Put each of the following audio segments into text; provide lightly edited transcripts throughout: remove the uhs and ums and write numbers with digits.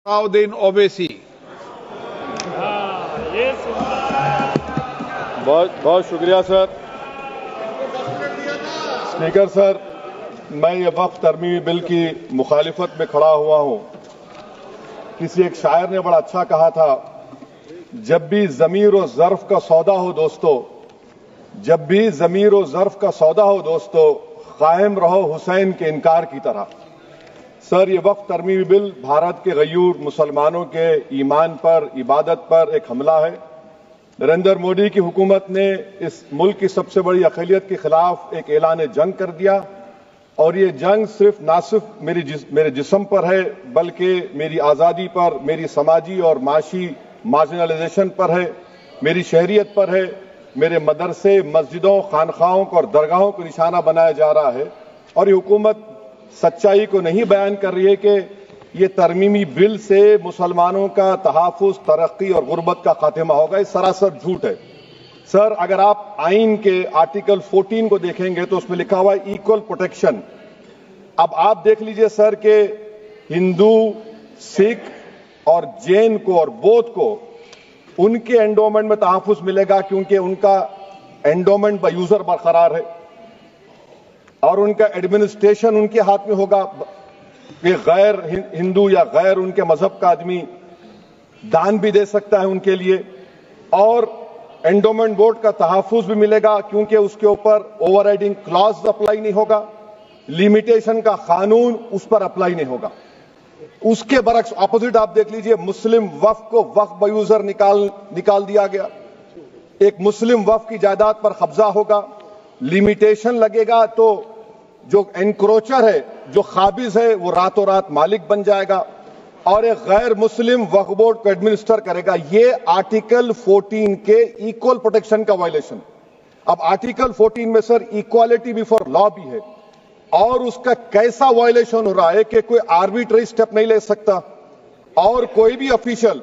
अलाउद्दीन ओवैसी। बहुत बहुत शुक्रिया सर। स्पीकर सर, मैं ये वक्फ तरमीमी बिल की मुखालिफत में खड़ा हुआ हूं। किसी एक शायर ने बड़ा अच्छा कहा था, जब भी ज़मीर और ज़र्फ का सौदा हो दोस्तों, जब भी ज़मीर और ज़र्फ का सौदा हो दोस्तों, कायम रहो हुसैन के इनकार की तरह। सर, ये वक्फ तरमीमी बिल भारत के गयूर मुसलमानों के ईमान पर, इबादत पर एक हमला है। नरेंद्र मोदी की हुकूमत ने इस मुल्क की सबसे बड़ी अक़लियत के खिलाफ एक ऐलान जंग कर दिया, और ये जंग ना सिर्फ मेरे जिस्म पर है, बल्कि मेरी आज़ादी पर, मेरी समाजी और माशी मार्जिनलाइजेशन पर है, मेरी शहरियत पर है, मेरे मदरसे, मस्जिदों, खानखाहों को और दरगाहों को निशाना बनाया जा रहा है। और ये हुकूमत सच्चाई को नहीं बयान कर रही है कि ये तरमीमी बिल से मुसलमानों का तहफ़्फ़ुज़, तरक्की और गुर्बत का खात्मा होगा। ये सरासर झूठ है। सर, अगर आप आइन के आर्टिकल 14 को देखेंगे तो उसमें लिखा हुआ है इक्वल प्रोटेक्शन। अब आप देख लीजिए सर कि हिंदू, सिख और जैन को और बौद्ध को उनके एंडोमेंट में तहफ़्फ़ुज़ मिलेगा, क्योंकि उनका एंडोमेंट बाय यूजर बरकरार है और उनका एडमिनिस्ट्रेशन उनके हाथ में होगा। कि गैर हिंदू या गैर उनके मजहब का आदमी दान भी दे सकता है उनके लिए, और एंडोमेंट बोर्ड का तहफ़्फ़ुज़ भी मिलेगा, क्योंकि उसके ऊपर ओवरराइडिंग क्लॉज अप्लाई नहीं होगा, लिमिटेशन का कानून उस पर अप्लाई नहीं होगा। उसके बरक्स ऑपोजिट आप देख लीजिए, मुस्लिम वक्फ को वक्फ बाय यूजर निकाल दिया गया। एक मुस्लिम वक्फ की जायदाद पर कब्जा होगा, लिमिटेशन लगेगा, तो जो एनक्रोचर है, जो खाबिज है, वो रातों रात मालिक बन जाएगा और एक गैर मुस्लिम वक्फ बोर्ड को एडमिनिस्टर करेगा। ये आर्टिकल 14 के इक्वल प्रोटेक्शन का वायलेशन। अब आर्टिकल 14 में सर इक्वालिटी बिफोर लॉ भी है, और उसका कैसा वायलेशन हो रहा है कि कोई आर्बिट्ररी स्टेप नहीं ले सकता और कोई भी ऑफिशियल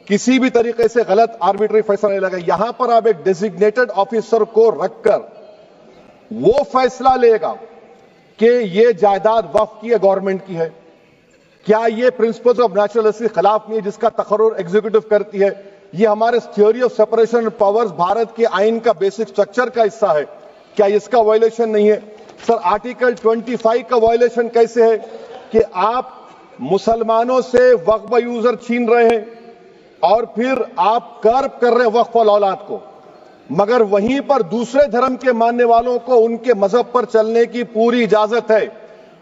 किसी भी तरीके से गलत आर्बिट्ररी फैसला नहीं लगा। यहां पर आप एक डेजिग्नेटेड ऑफिसर को रखकर वो फैसला लेगा कि ये जायदाद वक्फ की है, गवर्नमेंट की है। क्या ये प्रिंसिपल्स ऑफ नेचुरल के खिलाफ नहीं है, जिसका तकर्रुर एग्जीक्यूटिव करती है? ये हमारे theory of separation of powers, Bharat के आइन का बेसिक स्ट्रक्चर का हिस्सा है। क्या इसका वायलेशन नहीं है? सर, आर्टिकल 25 का वायलेशन कैसे है कि आप मुसलमानों से वक्फ बाय यूजर छीन रहे हैं और फिर आप कर्ब कर रहे हैं वक्फ वाल औलाद को, मगर वहीं पर दूसरे धर्म के मानने वालों को उनके मजहब पर चलने की पूरी इजाजत है।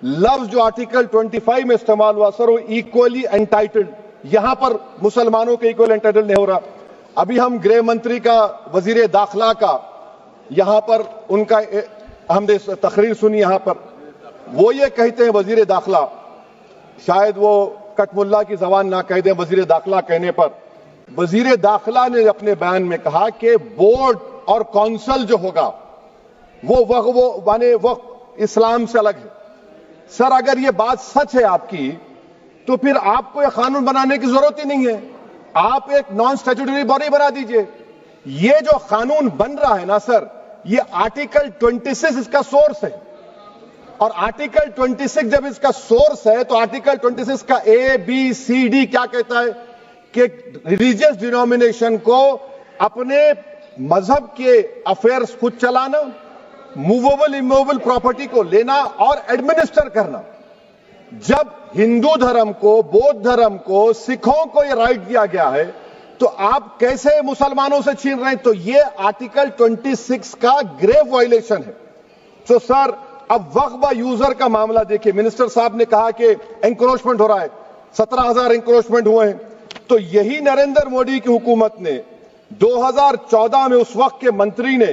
लफ्ज जो आर्टिकल 25 में इस्तेमाल हुआ सर, वो इक्वली एंटाइटल्ड, यहां पर मुसलमानों के इक्वल एंटाइटल्ड नहीं हो रहा। अभी हम गृह मंत्री का, वजीर दाखिला का यहां पर उनका हमने तकरीर सुनी, यहां पर वो ये कहते हैं, वजीर दाखिला, शायद वो कटमुल्ला की जबान ना कह दें, वजीर दाखिला कहने पर वजीर दाखिला ने अपने बयान में कहा कि बोर्ड और काउंसिल जो होगा वो माने वक्फ इस्लाम से अलग है। सर, अगर ये बात सच है आपकी, तो फिर आपको एक कानून बनाने की जरूरत ही नहीं है। आप एक नॉन स्टैट्यूटरी बॉडी बना दीजिए। ये जो कानून बन रहा है ना सर, ये आर्टिकल 26 इसका सोर्स है, और आर्टिकल 26 जब इसका सोर्स है तो आर्टिकल 26 का ABCD क्या कहता है कि रिलीजियस डिनोमिनेशन को अपने मजहब के अफेयर्स खुद चलाना, मूवेबल इमूवेबल प्रॉपर्टी को लेना और एडमिनिस्टर करना। जब हिंदू धर्म को, बौद्ध धर्म को, सिखों को यह राइट दिया गया है, तो आप कैसे मुसलमानों से छीन रहे हैं? तो यह आर्टिकल 26 का ग्रेव वायलेशन है। तो सर, अब वक्फ बाय यूजर का मामला देखिए, मिनिस्टर साहब ने कहा कि एंक्रोचमेंट हो रहा है, 17,000 एंक्रोचमेंट हुए हैं। तो यही नरेंद्र मोदी की हुकूमत ने 2014 में उस वक्त के मंत्री ने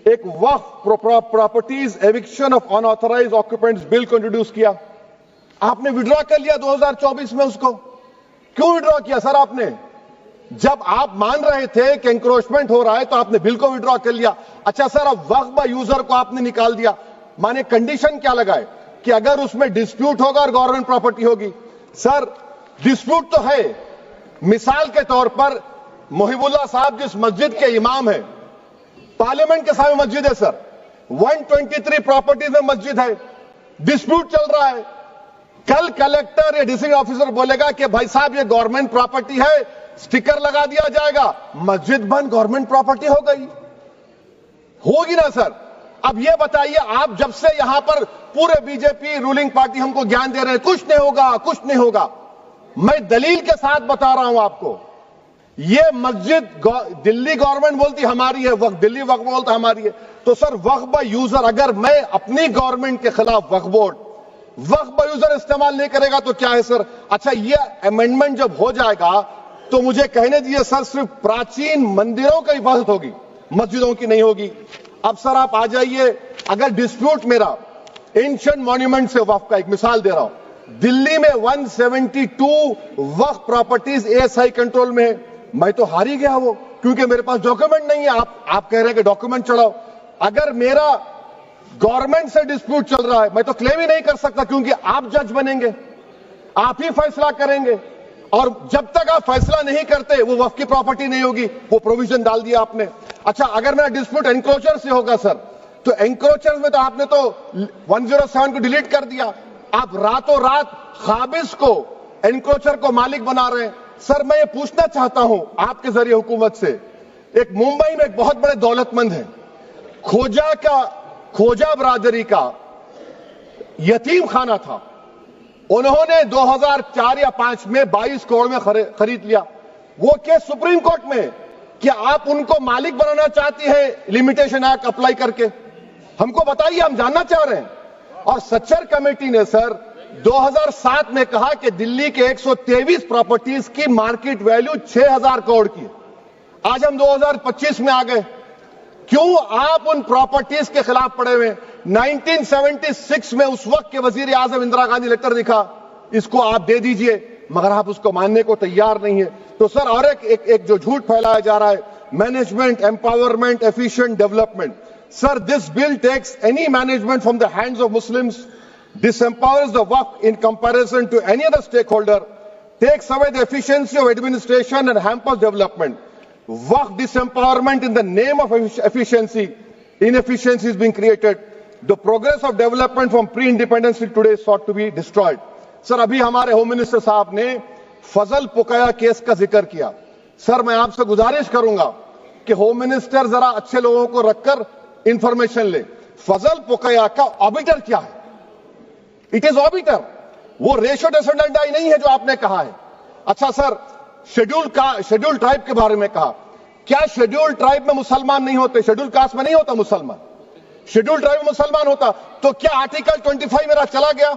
एक वक्फ properties eviction of unauthorised occupants bill को इंट्रोड्यूस किया। आपने विड्रॉ कर लिया 2024 में उसको। क्यों विड्रॉ किया सर आपने? जब आप मान रहे थे कि एंक्रोचमेंट हो रहा है तो आपने बिल को विड्रॉ कर लिया। अच्छा सर, अब वक्फ बाय यूजर को आपने निकाल दिया, माने कंडीशन क्या लगाए कि अगर उसमें डिस्प्यूट होगा और गवर्नमेंट प्रॉपर्टी होगी। सर, डिस्प्यूट तो है। मिसाल के तौर पर मोहिबुल्लाह साहब जिस मस्जिद के इमाम है, पार्लियामेंट के सामने मस्जिद है सर, 123 प्रॉपर्टीज में मस्जिद है, डिस्प्यूट चल रहा है। कल कलेक्टर या डिस्ट्रिक्ट ऑफिसर बोलेगा कि भाई साहब ये गवर्नमेंट प्रॉपर्टी है, स्टिकर लगा दिया जाएगा, मस्जिद बंद गवर्नमेंट प्रॉपर्टी हो गई, होगी ना सर। अब ये बताइए, आप जब से यहां पर पूरे बीजेपी रूलिंग पार्टी हमको ज्ञान दे रहे हैं कुछ नहीं होगा, कुछ नहीं होगा, मैं दलील के साथ बता रहा हूं आपको। ये मस्जिद दिल्ली गवर्नमेंट बोलती हमारी है, वक्फ दिल्ली वक्फ बोलता हमारी है, तो सर वक्फ बाय यूजर, अगर मैं अपनी गवर्नमेंट के खिलाफ वक्फ बोर्ड वक्फ बाय यूजर इस्तेमाल नहीं करेगा तो क्या है सर। अच्छा, ये अमेंडमेंट जब हो जाएगा तो मुझे कहने दीजिए सर, सिर्फ प्राचीन मंदिरों की इबादत होगी, मस्जिदों की नहीं होगी। अब सर आप आ जाइए, अगर डिस्प्यूट मेरा एंशिएंट मॉन्यूमेंट से वक्फ का, एक मिसाल दे रहा हूं, दिल्ली में 172 वक्फ प्रॉपर्टीज एएसआई कंट्रोल में है, मैं तो हार ही गया वो, क्योंकि मेरे पास डॉक्यूमेंट नहीं है। आप कह रहे हैं कि डॉक्यूमेंट चढ़ाओ, अगर मेरा गवर्नमेंट से डिस्प्यूट चल रहा है मैं तो क्लेम ही नहीं कर सकता, क्योंकि आप जज बनेंगे, आप ही फैसला करेंगे, और जब तक आप फैसला नहीं करते वो वक्फ की प्रॉपर्टी नहीं होगी, वो प्रोविजन डाल दिया आपने। अच्छा, अगर मेरा डिस्प्यूट एनक्रोचर से होगा सर, तो एनक्रोचर में तो आपने तो 107 को डिलीट कर दिया, आप रातों रात काबिज को, एनक्रोचर को मालिक बना रहे हैं। सर मैं ये पूछना चाहता हूं आपके जरिए हुकूमत से, एक मुंबई में एक बहुत बड़े दौलतमंद है, खोजा बरादरी का यतीम खाना था, उन्होंने 2004 या 5 में 22 करोड़ में खरीद लिया। वो केस सुप्रीम कोर्ट में कि आप उनको मालिक बनाना चाहती है लिमिटेशन एक्ट अप्लाई करके, हमको बताइए, हम जानना चाह रहे हैं। और सच्चर कमेटी ने सर 2007 में कहा कि दिल्ली के 123 प्रॉपर्टीज की मार्केट वैल्यू 6000 करोड़ की। आज हम 2025 में आ गए, क्यों आप उन प्रॉपर्टीज के खिलाफ पड़े हुए? 1976 में उस वक्त के वजीर आजम इंदिरा गांधी लेटर लिखा, इसको आप दे दीजिए, मगर आप उसको मानने को तैयार नहीं है। तो सर और एक जो झूठ फैलाया जा रहा है, management empowerment efficient development, sir this bill takes any management from the hands of Muslims, disempowers the Waqf in comparison to any other stakeholder, takes away the efficiency of administration and hampers development. Waqf disempowerment in the name of efficiency, inefficiency is being created. The progress of development from pre-independence till today is sought to be destroyed. Sir अभी हमारे home minister साहब ने फजल पुकाया case का जिक्र किया। Sir मैं आपसे गुजारिश करूंगा कि होम मिनिस्टर जरा अच्छे लोगों को रखकर इंफॉर्मेशन ले, फजल पुकाया का ऑबिटर क्या है? इट इज ऑबिटर, वो रेशो डेसेंडेंटाई नहीं है जो आपने कहा है। अच्छा सर, शेड्यूल ट्राइब के बारे में कहा, क्या शेड्यूल ट्राइब में मुसलमान नहीं होते? शेड्यूल कास्ट में नहीं होता मुसलमान, शेड्यूल ट्राइब में मुसलमान होता, तो क्या आर्टिकल 25 मेरा चला गया,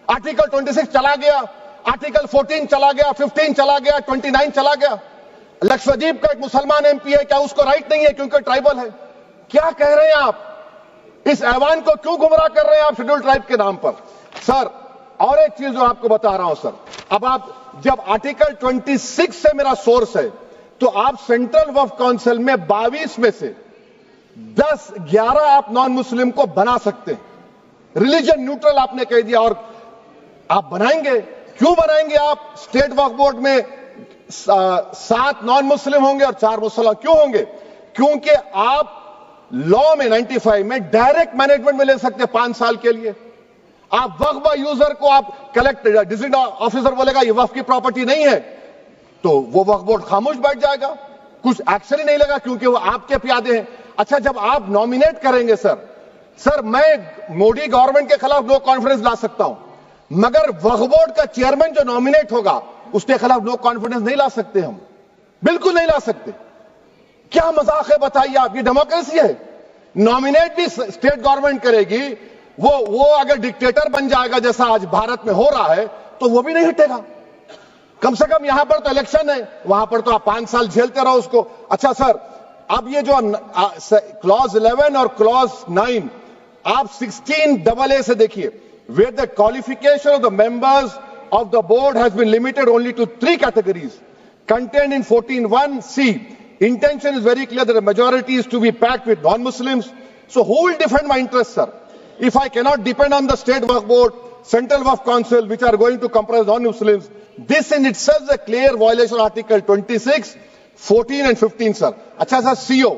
आर्टिकल 26 चला गया, आर्टिकल 14 चला गया, 15 चला गया, 29 चला गया? लक्षद्वीप का एक मुसलमान एमपी है, क्या उसको राइट नहीं है क्योंकि ट्राइबल है? क्या कह रहे हैं आप? इस ऐवान को क्यों गुमराह कर रहे हैं आप शेड्यूल ट्राइब के नाम पर? सर और एक चीज जो आपको बता रहा हूं सर, अब आप जब आर्टिकल 26 से मेरा सोर्स है, तो आप सेंट्रल वक्फ काउंसिल में 22 में से 11 आप नॉन मुस्लिम को बना सकते हैं, रिलीजन न्यूट्रल आपने कह दिया, और आप बनाएंगे, क्यों बनाएंगे आप? स्टेट वक्फ बोर्ड में 7 नॉन मुस्लिम होंगे और 4 मुसलमान, क्यों होंगे? क्योंकि आप लॉ में 95 में डायरेक्ट मैनेजमेंट में ले सकते हैं 5 साल के लिए। आप वक्फ बाय यूजर को आप कलेक्टर डिस्ट्रिक्ट ऑफिसर बोलेगा ये वक्फ की प्रॉपर्टी नहीं है, तो वो वक्फ बोर्ड खामोश बैठ जाएगा, कुछ एक्शन ही नहीं लेगा, क्योंकि वो आपके प्यादे हैं। अच्छा, जब आप नॉमिनेट करेंगे सर मैं मोदी गवर्नमेंट के खिलाफ नो कॉन्फिडेंस ला सकता हूं, मगर वक्फ बोर्ड का चेयरमैन जो नॉमिनेट होगा उसके खिलाफ नो कॉन्फिडेंस नहीं ला सकते, हम बिल्कुल नहीं ला सकते। क्या मजाक है बताइए आप? ये डेमोक्रेसी है? नॉमिनेट भी स्टेट गवर्नमेंट करेगी, वो अगर डिक्टेटर बन जाएगा जैसा आज भारत में हो रहा है तो वो भी नहीं हटेगा। कम से कम यहां पर तो इलेक्शन है, वहां पर तो आप 5 साल झेलते रहो उसको। अच्छा सर, अब ये जो क्लॉज 11 और क्लॉज 9 आप 16AA से देखिए, where the qualification of the members of the board has been limited only to 3 categories contained in 14(1)(c). Intention is very clear that the majority is to be packed with non-Muslims. So who will defend my interests, sir? If I cannot depend on the state waqf board, central waqf council, which are going to comprise non-Muslims, this in itself is a clear violation of Article 26, 14 and 15, sir. अच्छा sir, CO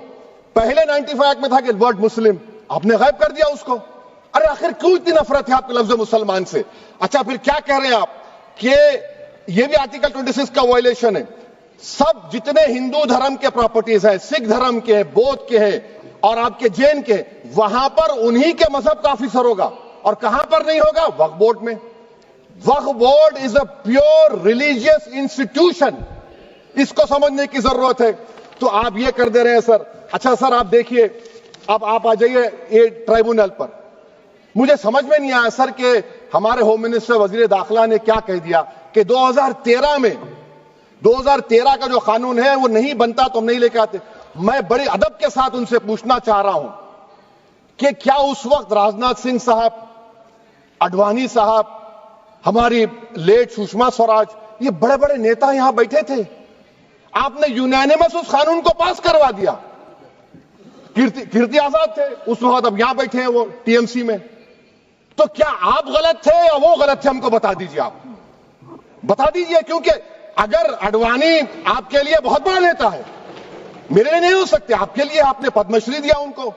पहले 95 act में था कि word मुस्लिम, आपने गायब कर दिया उसको। अरे आखिर क्यों इतनी नफरत है आपके लफ्ज मुसलमान से? अच्छा फिर क्या कह रहे हैं आप कि ये भी आर्टिकल 26 का वायलेशन है। सब जितने हिंदू धर्म के प्रॉपर्टीज है, सिख धर्म के, बौद्ध के हैं और आपके जैन के, वहां पर उन्हीं के मजहब का ऑफिसर होगा। और कहां पर नहीं होगा? वक्फ बोर्ड में। वक्फ board is a pure religious institution, इसको समझने की जरूरत है। तो आप ये कर दे रहे हैं सर। अच्छा सर आप देखिए, अब आप आ जाइए ये ट्राइब्यूनल पर। मुझे समझ में नहीं आया सर कि हमारे होम मिनिस्टर वजीर दाखिला ने क्या कह दिया कि 2013 का जो कानून है वो नहीं बनता तो हम नहीं लेके आते। मैं बड़े अदब के साथ उनसे पूछना चाह रहा हूं कि क्या उस वक्त राजनाथ सिंह साहब, अडवाणी साहब, हमारी लेट सुषमा स्वराज, ये बड़े बड़े नेता यहां बैठे थे? आपने यूनानिमस उस कानून को पास करवा दिया। कीर्ति आजाद थे उस वक्त, अब यहां बैठे हैं वो टीएमसी में। तो क्या आप गलत थे या वो गलत थे? हमको बता दीजिए, आप बता दीजिए। क्योंकि अगर अडवाणी आपके लिए बहुत बड़ा नेता है, मेरे लिए नहीं हो सकते, आपके लिए आपने पद्मश्री दिया उनको।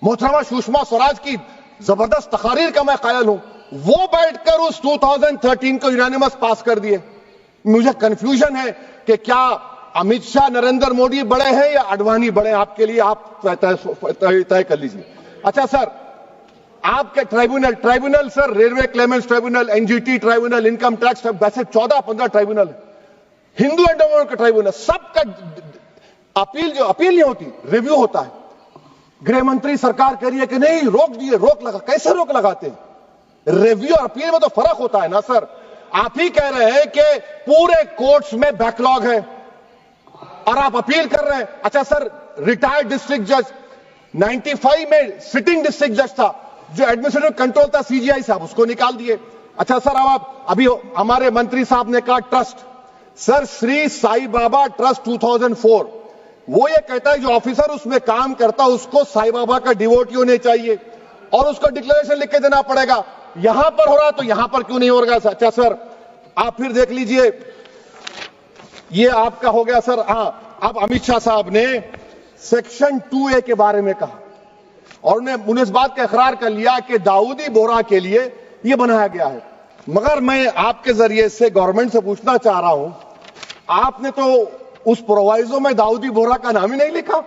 मोहतरमा सुषमा स्वराज की जबरदस्त तकारीर का मैं कायल हूं। वो बैठकर उस 2013 को यूनानिमस पास कर दिए। मुझे कंफ्यूजन है कि क्या अमित शाह, नरेंद्र मोदी बड़े हैं या अडवाणी बड़े हैं? आपके लिए आप तय कर लीजिए। अच्छा सर, आपके tribunal sir, railway Clements tribunal, NGT tribunal, income tax, वैसे 14-15 ट्राइब्यूनल, हिंदू एंडोवर का ट्राइब्यूनल, सबका अपील नहीं होती, रिव्यू होता है। गृह मंत्री सरकार कह रही है कि नहीं, रोक दिए, रोक लगा। कैसे रोक लगाते हैं? रिव्यू और अपील में तो फर्क होता है ना सर। आप ही कह रहे हैं कि पूरे कोर्ट्स में बैकलॉग है और आप अपील कर रहे हैं। अच्छा सर, रिटायर्ड डिस्ट्रिक्ट जज 95 में सिटिंग डिस्ट्रिक्ट जज था, जो एडमिनिस्ट्रेटिव कंट्रोल था सीजीआई साहब, उसको निकाल दिए। अच्छा सर, अब आप अभी हमारे मंत्री साहब ने कहा trust, sir Shri Sai Baba trust 2004, वो ये कहता है जो ऑफिसर उसमें काम करता उसको साई बाबा का डिवोटी होने चाहिए और उसको डिक्लेरेशन लिख के देना पड़ेगा। यहां पर हो रहा तो यहां पर क्यों नहीं हो रहा? अच्छा सर, आप फिर देख लीजिए, ये आपका हो गया सर। हां, अब अमित शाह साहब ने सेक्शन 2A के बारे में कहा और उन्होंने इस बात का इकरार कर लिया कि दाऊदी बोहरा के लिए यह बनाया गया है। मगर मैं आपके जरिए से गवर्नमेंट से पूछना चाह रहा हूं, आपने तो उस प्रोवाइजो में दाऊदी बोहरा का नाम ही नहीं लिखा।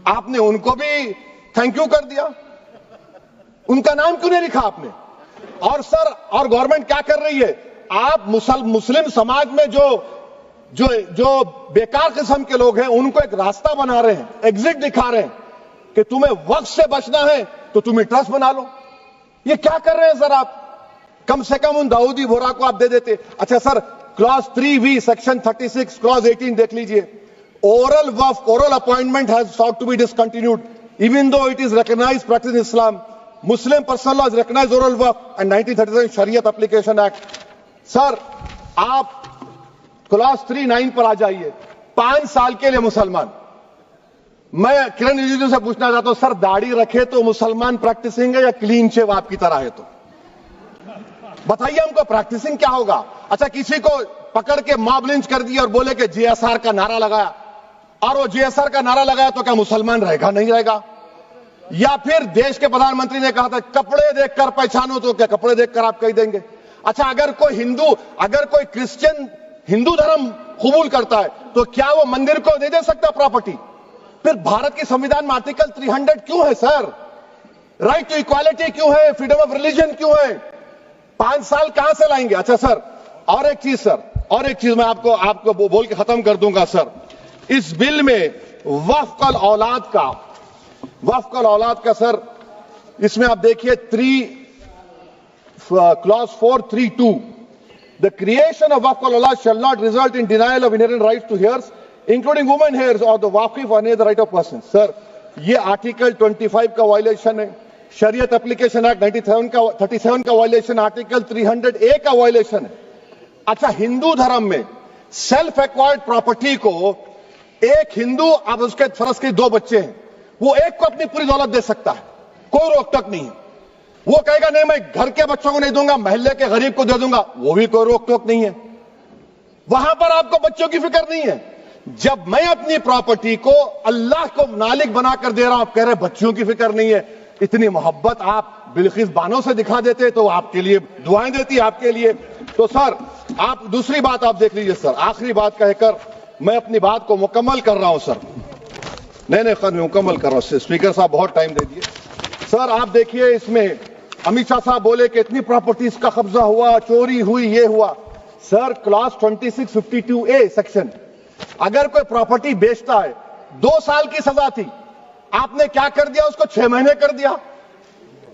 आपने उनको भी थैंक यू कर दिया, उनका नाम क्यों नहीं लिखा आपने? और सर, और गवर्नमेंट क्या कर रही है? आप मुस्लिम समाज में जो बेकार किस्म के लोग हैं उनको एक रास्ता बना रहे हैं, एग्जिट दिखा रहे हैं कि तुम्हें वक्त से बचना है तो तुम्हें ट्रस्ट बना लो। ये क्या कर रहे हैं सर आप? कम से कम उन दाऊदी बोहरा को आप दे देते। अच्छा sir, clause 3V section 36 clause 18 देख लीजिए। Oral Waqf, oral appointment has sought to be discontinued even though it is recognized practice in Islam. Muslim personal laws recognize oral waqf and 1937 Shariat Application Act. Sir आप clause 39 पर आ जाइए। 5 साल के लिए मुसलमान। मैं किरण रिजिजू से पूछना चाहता हूं, सर दाढ़ी रखे तो मुसलमान प्रैक्टिसिंग है या क्लीन शेव आपकी तरह है? तो बताइए हमको, प्रैक्टिसिंग क्या होगा? अच्छा, किसी को पकड़ के मॉब लिंच कर दिया और बोले कि JSR का नारा लगाया, और वो JSR का नारा लगाया तो क्या मुसलमान रहेगा? नहीं रहेगा। या फिर देश के प्रधानमंत्री ने कहा था कपड़े देखकर पहचानो, तो क्या कपड़े देखकर आप कह देंगे? अच्छा, अगर कोई क्रिश्चियन हिंदू धर्म कबूल करता है तो क्या वो मंदिर को दे सकता प्रॉपर्टी? फिर भारत के संविधान में आर्टिकल 300 क्यों है सर? राइट टू इक्वालिटी क्यों है? फ्रीडम ऑफ रिलीजन क्यों है? 5 साल कहां से लाएंगे? अच्छा सर, और एक चीज सर, और एक चीज मैं आपको बोल के खत्म कर दूंगा सर। इस बिल में वक्फ औलाद का सर, इसमें आप देखिए clause 432, the creation of waqf al-awlad shall not result in denial of inherent rights to heirs, including women heirs or the waqif or any other right of person. Sir, ये article 25 का violation है, शरीयत application act 37 का violation, article 300A का violation है। अच्छा, हिंदू धर्म में सेल्फ एक्वायर्ड प्रॉपर्टी को एक हिंदू, अब उसके फर्ज के 2 बच्चे हैं, वो एक को अपनी पूरी दौलत दे सकता है, कोई रोक टोक नहीं है। वो कहेगा नहीं मैं घर के बच्चों को नहीं दूंगा, मोहल्ले के गरीब को दे दूंगा, वो भी कोई रोक टोक नहीं है। वहां पर आपको बच्चों की फिक्र नहीं है। जब मैं अपनी प्रॉपर्टी को अल्लाह को मालिक बनाकर दे रहा हूं, आप कह रहे बच्चियों की फिक्र नहीं है। इतनी मोहब्बत आप बिल्किस बानो से दिखा देते तो आपके लिए दुआएं देती आपके लिए। तो सर आप दूसरी बात आप देख लीजिए सर, आखिरी बात कहकर मैं अपनी बात को मुकम्मल कर रहा हूं सर। नहीं मुकम्मल कर रहा हूं। स्पीकर साहब बहुत टाइम दे दिए। सर आप देखिए, इसमें अमित शाह साहब बोले कि इतनी प्रॉपर्टीज का कब्जा हुआ, चोरी हुई, ये हुआ। सर क्लॉज 2652A सेक्शन, अगर कोई प्रॉपर्टी बेचता है 2 साल की सजा थी, आपने क्या कर दिया, उसको 6 महीने कर दिया।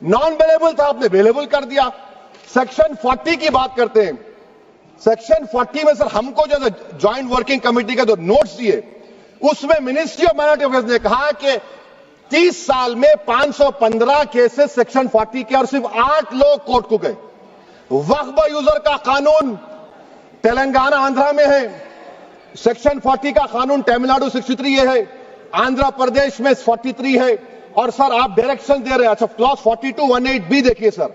नॉन अवेलेबल था, आपने अवेलेबल कर दिया। सेक्शन 40 की बात करते हैं। सेक्शन 40 में सर हमको जो ज्वाइंट वर्किंग कमेटी का जो नोट्स दिए, उसमें मिनिस्ट्री ऑफ माइनॉरिटी अफेयर्स ने कहा कि 30 साल में 515 केसेस सेक्शन 40 के और सिर्फ 8 लोग कोर्ट को गए। वक्फ यूजर का कानून तेलंगाना आंध्रा में है, सेक्शन 40 का कानून तमिलनाडु 63 है, आंध्र प्रदेश में 43 है। और सर आप डायरेक्शन दे रहे हैं। अच्छा क्लॉज 4218B देखिए सर,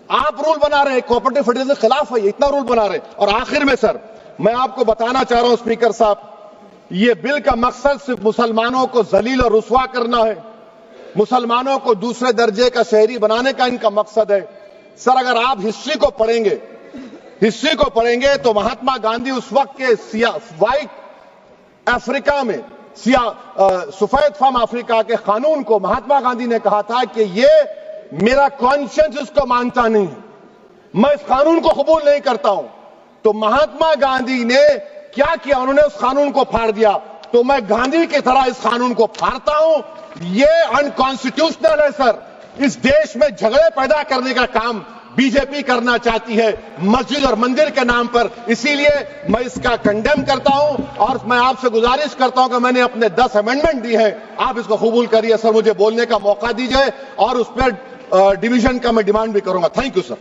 आप रूल बना रहे हैं, कोऑपरेटिव फेडरलिज्म के खिलाफ है, इतना रूल बना रहे हैं। और आखिर में सर मैं आपको बताना चाह रहा हूं स्पीकर साहब, ये बिल का मकसद सिर्फ मुसलमानों को जलील और रुस्वा करना है, मुसलमानों को दूसरे दर्जे का शहरी बनाने का इनका मकसद है। सर अगर आप हिस्ट्री को पढ़ेंगे तो महात्मा गांधी उस वक्त के व्हाइट अफ्रीका में सफेद फार्म अफ्रीका के कानून को महात्मा गांधी ने कहा था कि ये मेरा कॉन्शियंस इसको मानता नहीं है, मैं इस कानून को कबूल नहीं करता हूं। तो महात्मा गांधी ने क्या किया, उन्होंने उस कानून को फाड़ दिया। तो मैं गांधी की तरह इस कानून को फाड़ता हूं। ये अनकॉन्स्टिट्यूशनल है सर। इस देश में झगड़े पैदा करने का काम बीजेपी करना चाहती है मस्जिद और मंदिर के नाम पर, इसीलिए मैं इसका कंडेम करता हूं। और मैं आपसे गुजारिश करता हूं कि मैंने अपने 10 अमेंडमेंट दी है, आप इसको कबूल करिए सर, मुझे बोलने का मौका दीजिए और उस पर डिवीजन का मैं डिमांड भी करूंगा। Thank you sir.